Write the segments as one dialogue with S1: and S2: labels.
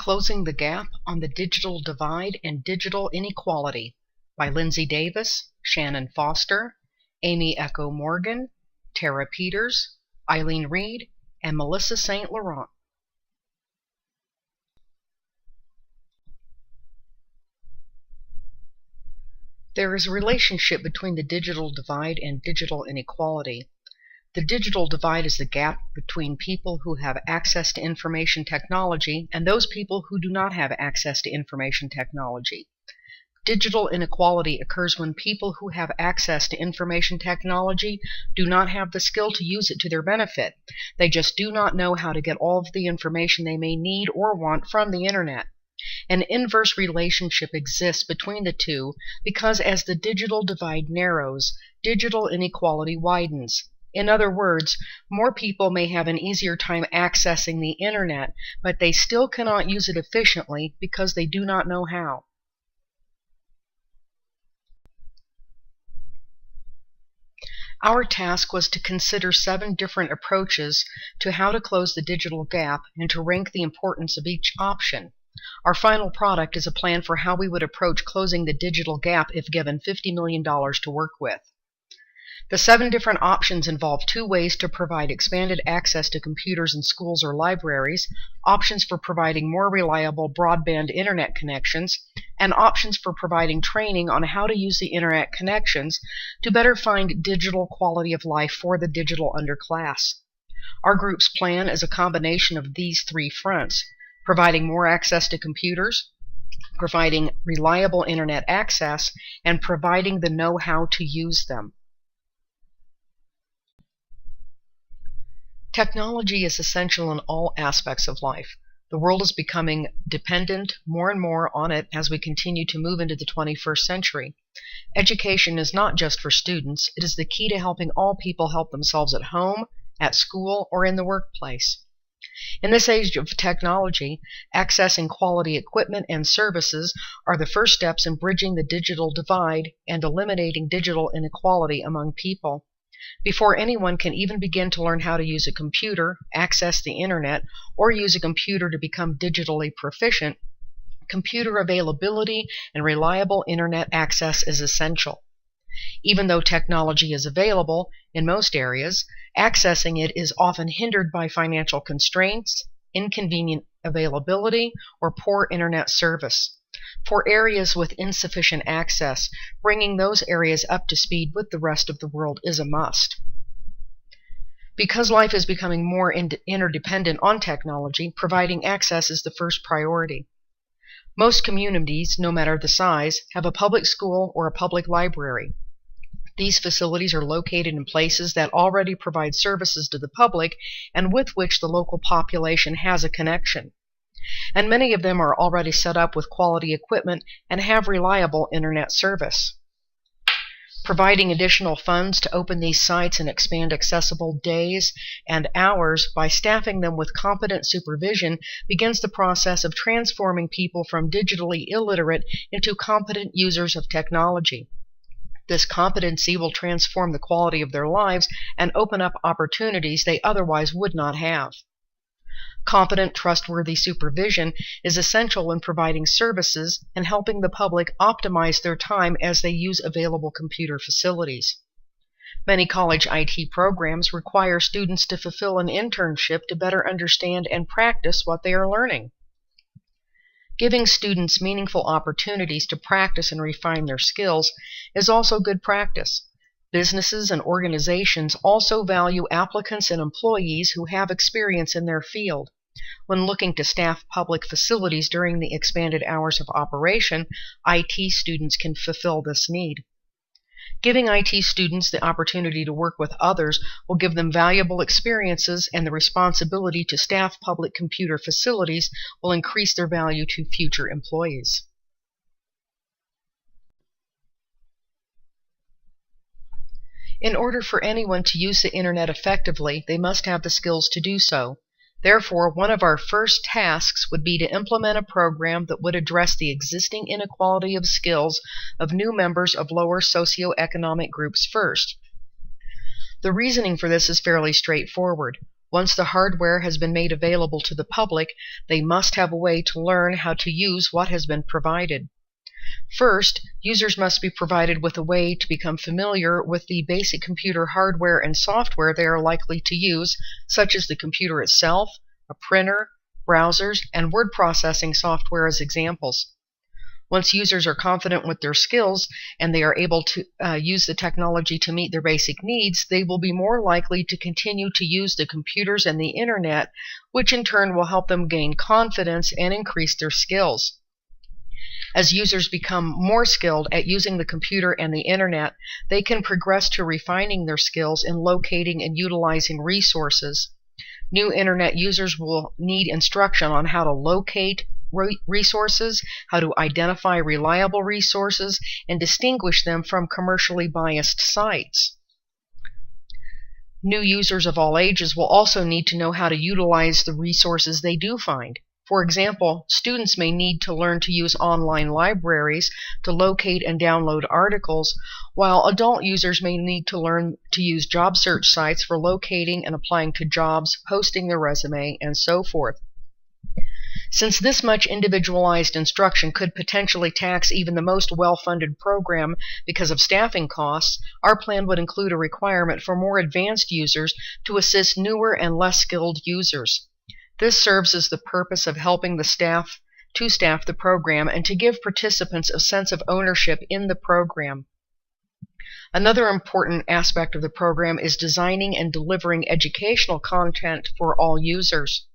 S1: Closing the Gap on the Digital Divide and Digital Inequality by Lindsay Davis, Shannon Foster, Amy Echo Morgan, Tara Peters, Eileen Reed, and Melissa St. Laurent. There is a relationship between the digital divide and digital inequality. The digital divide is the gap between people who have access to information technology and those people who do not have access to information technology. Digital inequality occurs when people who have access to information technology do not have the skill to use it to their benefit. They just do not know how to get all of the information they may need or want from the internet. An inverse relationship exists between the two because as the digital divide narrows, digital inequality widens. In other words, more people may have an easier time accessing the internet, but they still cannot use it efficiently because they do not know how. Our task was to consider 7 different approaches to how to close the digital gap and to rank the importance of each option. Our final product is a plan for how we would approach closing the digital gap if given $50 million to work with. The 7 different options involve 2 ways to provide expanded access to computers in schools or libraries, options for providing more reliable broadband internet connections, and options for providing training on how to use the internet connections to better find digital quality of life for the digital underclass. Our group's plan is a combination of these 3 fronts: providing more access to computers, providing reliable internet access, and providing the know-how to use them. Technology is essential in all aspects of life. The world is becoming dependent more and more on it as we continue to move into the 21st century. Education is not just for students, it is the key to helping all people help themselves at home, at school, or in the workplace. In this age of technology, accessing quality equipment and services are the first steps in bridging the digital divide and eliminating digital inequality among people. Before anyone can even begin to learn how to use a computer, access the internet, or use a computer to become digitally proficient, computer availability and reliable internet access is essential. Even though technology is available in most areas, accessing it is often hindered by financial constraints, inconvenient availability, or poor internet service. For areas with insufficient access, bringing those areas up to speed with the rest of the world is a must. Because life is becoming more interdependent on technology, providing access is the first priority. Most communities, no matter the size, have a public school or a public library. These facilities are located in places that already provide services to the public and with which the local population has a connection. And many of them are already set up with quality equipment and have reliable internet service. Providing additional funds to open these sites and expand accessible days and hours by staffing them with competent supervision begins the process of transforming people from digitally illiterate into competent users of technology. This competency will transform the quality of their lives and open up opportunities they otherwise would not have. Competent, trustworthy supervision is essential when providing services and helping the public optimize their time as they use available computer facilities. Many college IT programs require students to fulfill an internship to better understand and practice what they are learning. Giving students meaningful opportunities to practice and refine their skills is also good practice. Businesses and organizations also value applicants and employees who have experience in their field. When looking to staff public facilities during the expanded hours of operation, IT students can fulfill this need. Giving IT students the opportunity to work with others will give them valuable experiences, and the responsibility to staff public computer facilities will increase their value to future employees. In order for anyone to use the internet effectively, they must have the skills to do so. Therefore, one of our first tasks would be to implement a program that would address the existing inequality of skills of new members of lower socioeconomic groups first. The reasoning for this is fairly straightforward. Once the hardware has been made available to the public, they must have a way to learn how to use what has been provided. First, users must be provided with a way to become familiar with the basic computer hardware and software they are likely to use, such as the computer itself, a printer, browsers, and word processing software as examples. Once users are confident with their skills and they are able to use the technology to meet their basic needs, they will be more likely to continue to use the computers and the internet, which in turn will help them gain confidence and increase their skills. As users become more skilled at using the computer and the internet, they can progress to refining their skills in locating and utilizing resources. New internet users will need instruction on how to locate resources, how to identify reliable resources, and distinguish them from commercially biased sites. New users of all ages will also need to know how to utilize the resources they do find. For example, students may need to learn to use online libraries to locate and download articles, while adult users may need to learn to use job search sites for locating and applying to jobs, posting their resume, and so forth. Since this much individualized instruction could potentially tax even the most well-funded program because of staffing costs, our plan would include a requirement for more advanced users to assist newer and less skilled users. This serves as the purpose of helping the staff to staff the program and to give participants a sense of ownership in the program. Another important aspect of the program is designing and delivering educational content for all users.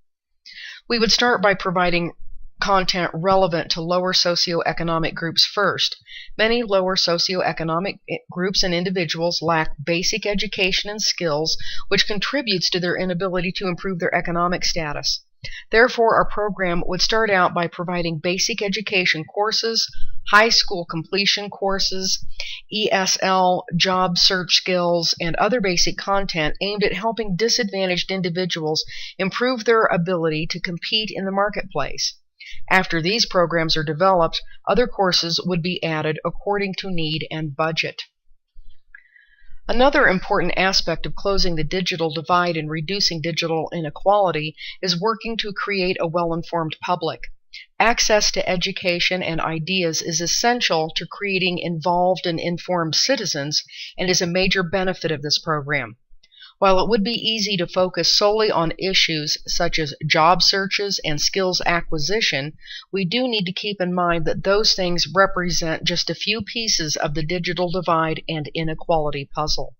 S1: We would start by providing content relevant to lower socioeconomic groups first. Many lower socioeconomic groups and individuals lack basic education and skills, which contributes to their inability to improve their economic status. Therefore, our program would start out by providing basic education courses, high school completion courses, ESL, job search skills, and other basic content aimed at helping disadvantaged individuals improve their ability to compete in the marketplace. After these programs are developed, other courses would be added according to need and budget. Another important aspect of closing the digital divide and reducing digital inequality is working to create a well-informed public. Access to education and ideas is essential to creating involved and informed citizens and is a major benefit of this program. While it would be easy to focus solely on issues such as job searches and skills acquisition, we do need to keep in mind that those things represent just a few pieces of the digital divide and inequality puzzle.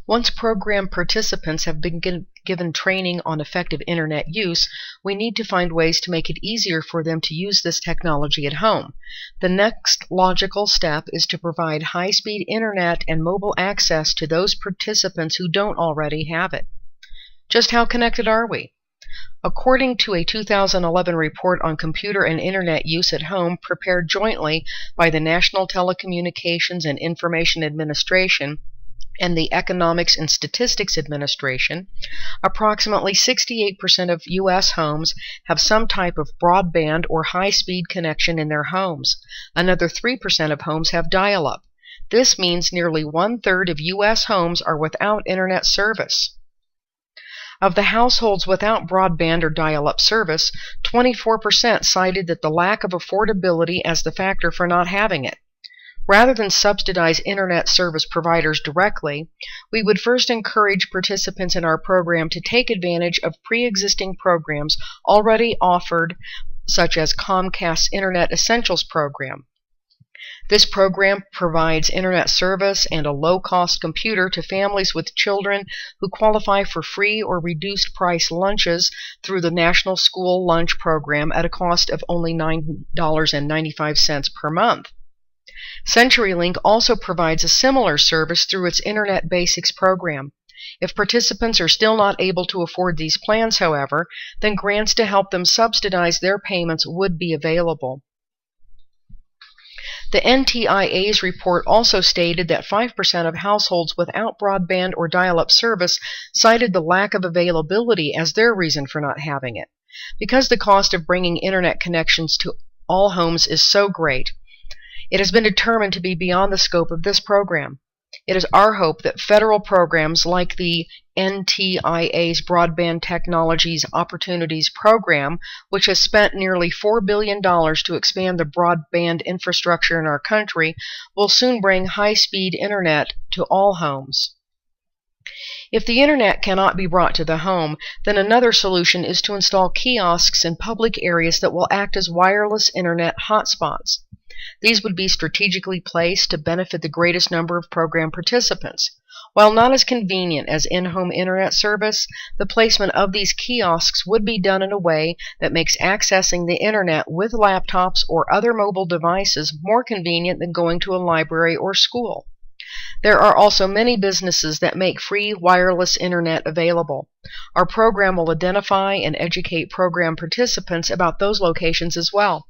S1: Once program participants have been given training on effective internet use, we need to find ways to make it easier for them to use this technology at home. The next logical step is to provide high-speed internet and mobile access to those participants who don't already have it. Just how connected are we? According to a 2011 report on computer and internet use at home prepared jointly by the National Telecommunications and Information Administration and the Economics and Statistics Administration, approximately 68% of U.S. homes have some type of broadband or high-speed connection in their homes. Another 3% of homes have dial-up. This means nearly one-third of U.S. homes are without internet service. Of the households without broadband or dial-up service, 24% cited that the lack of affordability as the factor for not having it. Rather than subsidize internet service providers directly, we would first encourage participants in our program to take advantage of pre-existing programs already offered, such as Comcast's Internet Essentials program. This program provides internet service and a low-cost computer to families with children who qualify for free or reduced-price lunches through the National School Lunch Program at a cost of only $9.95 per month. CenturyLink also provides a similar service through its Internet Basics program. If participants are still not able to afford these plans, however, then grants to help them subsidize their payments would be available. The NTIA's report also stated that 5% of households without broadband or dial-up service cited the lack of availability as their reason for not having it. Because the cost of bringing internet connections to all homes is so great, it has been determined to be beyond the scope of this program. It is our hope that federal programs like the NTIA's Broadband Technologies Opportunities Program, which has spent nearly $4 billion to expand the broadband infrastructure in our country, will soon bring high-speed internet to all homes. If the internet cannot be brought to the home, then another solution is to install kiosks in public areas that will act as wireless internet hotspots. These would be strategically placed to benefit the greatest number of program participants. While not as convenient as in-home internet service, the placement of these kiosks would be done in a way that makes accessing the internet with laptops or other mobile devices more convenient than going to a library or school. There are also many businesses that make free wireless internet available. Our program will identify and educate program participants about those locations as well.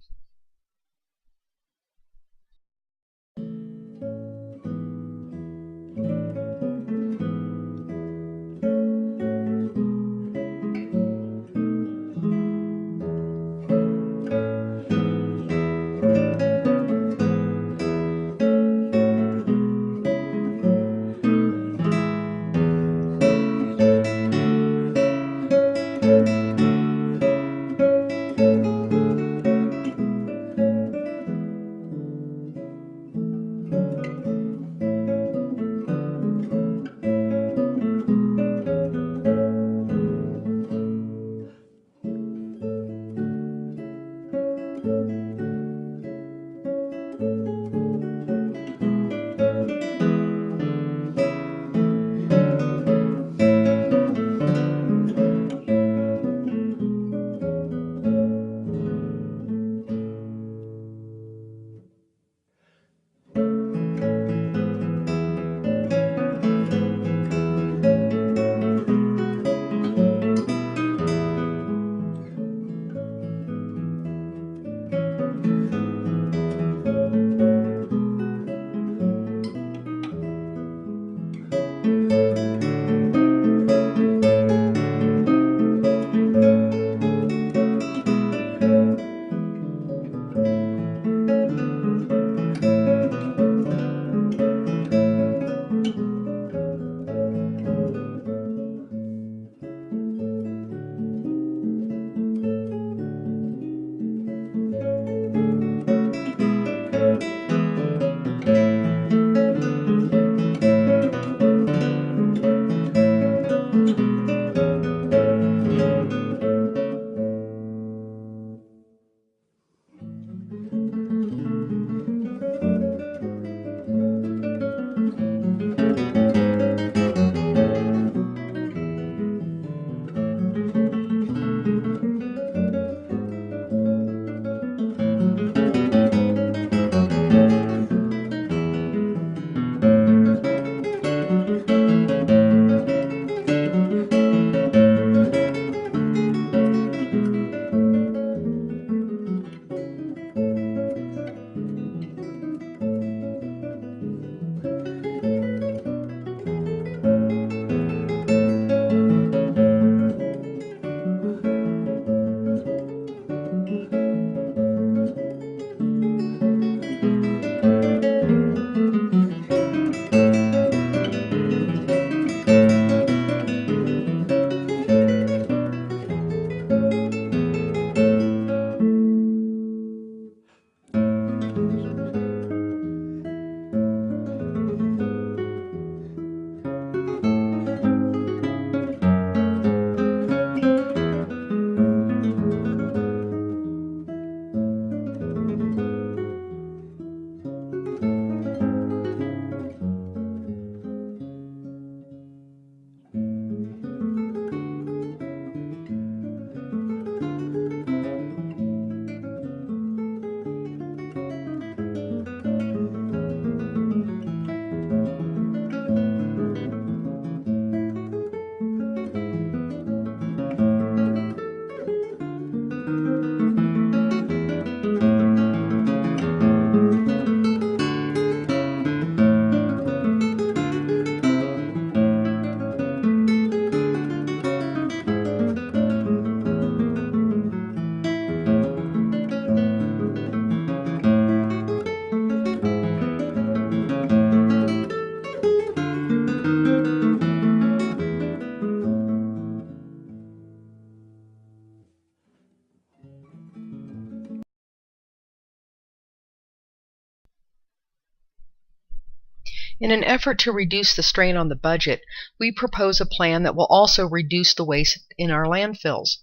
S1: In an effort to reduce the strain on the budget, we propose a plan that will also reduce the waste in our landfills.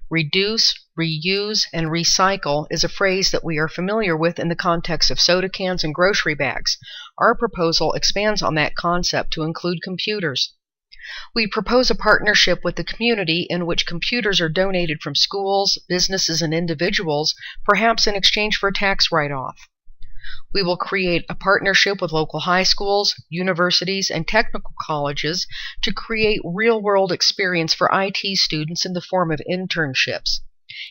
S1: Reduce, reuse, and recycle is a phrase that we are familiar with in the context of soda cans and grocery bags. Our proposal expands on that concept to include computers. We propose a partnership with the community in which computers are donated from schools, businesses, and individuals, perhaps in exchange for a tax write-off. We will create a partnership with local high schools, universities, and technical colleges to create real-world experience for IT students in the form of internships.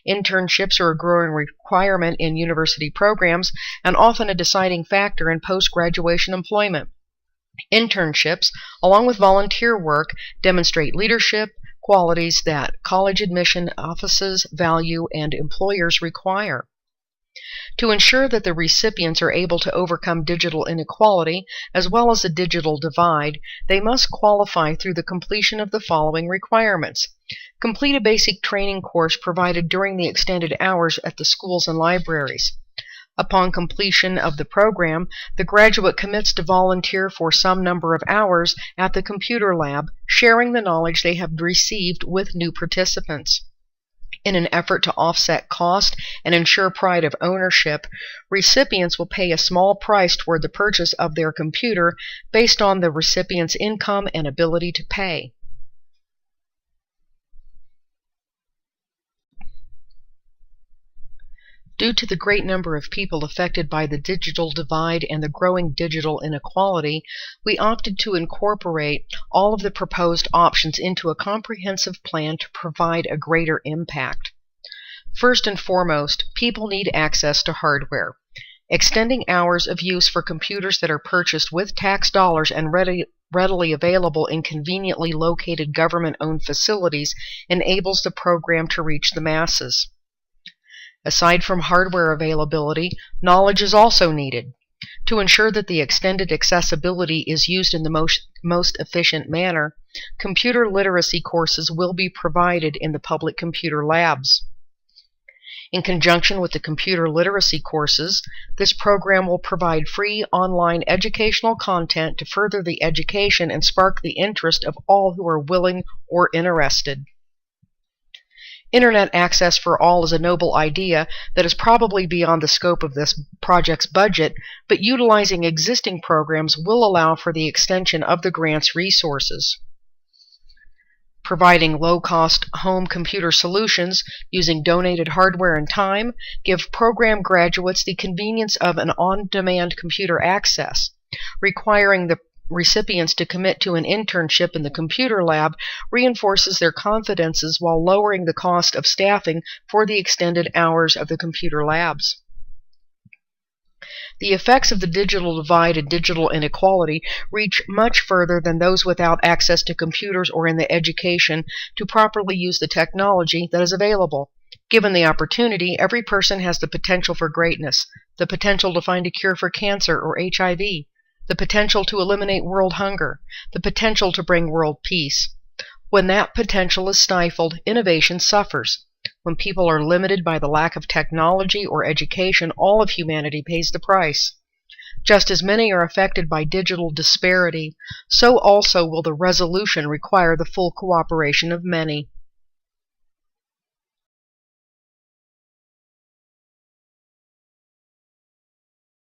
S1: Internships are a growing requirement in university programs and often a deciding factor in post-graduation employment. Internships, along with volunteer work, demonstrate leadership qualities that college admission offices value and employers require. To ensure that the recipients are able to overcome digital inequality as well as the digital divide, they must qualify through the completion of the following requirements. Complete a basic training course provided during the extended hours at the schools and libraries. Upon completion of the program, the graduate commits to volunteer for some number of hours at the computer lab, sharing the knowledge they have received with new participants. In an effort to offset cost and ensure pride of ownership, recipients will pay a small price toward the purchase of their computer based on the recipient's income and ability to pay. Due to the great number of people affected by the digital divide and the growing digital inequality, we opted to incorporate all of the proposed options into a comprehensive plan to provide a greater impact. First and foremost, people need access to hardware. Extending hours of use for computers that are purchased with tax dollars and readily available in conveniently located government-owned facilities enables the program to reach the masses. Aside from hardware availability, knowledge is also needed. To ensure that the extended accessibility is used in the most efficient manner, computer literacy courses will be provided in the public computer labs. In conjunction with the computer literacy courses, this program will provide free online educational content to further the education and spark the interest of all who are willing or interested. Internet access for all is a noble idea that is probably beyond the scope of this project's budget, but utilizing existing programs will allow for the extension of the grant's resources. Providing low-cost home computer solutions using donated hardware and time give program graduates the convenience of an on-demand computer access. Requiring the recipients to commit to an internship in the computer lab reinforces their confidences while lowering the cost of staffing for the extended hours of the computer labs. The effects of the digital divide and digital inequality reach much further than those without access to computers or in the education to properly use the technology that is available. Given the opportunity, every person has the potential for greatness, the potential to find a cure for cancer or HIV, the potential to eliminate world hunger, the potential to bring world peace. When that potential is stifled, innovation suffers. When people are limited by the lack of technology or education, all of humanity pays the price. Just as many are affected by digital disparity, so also will the resolution require the full cooperation of many.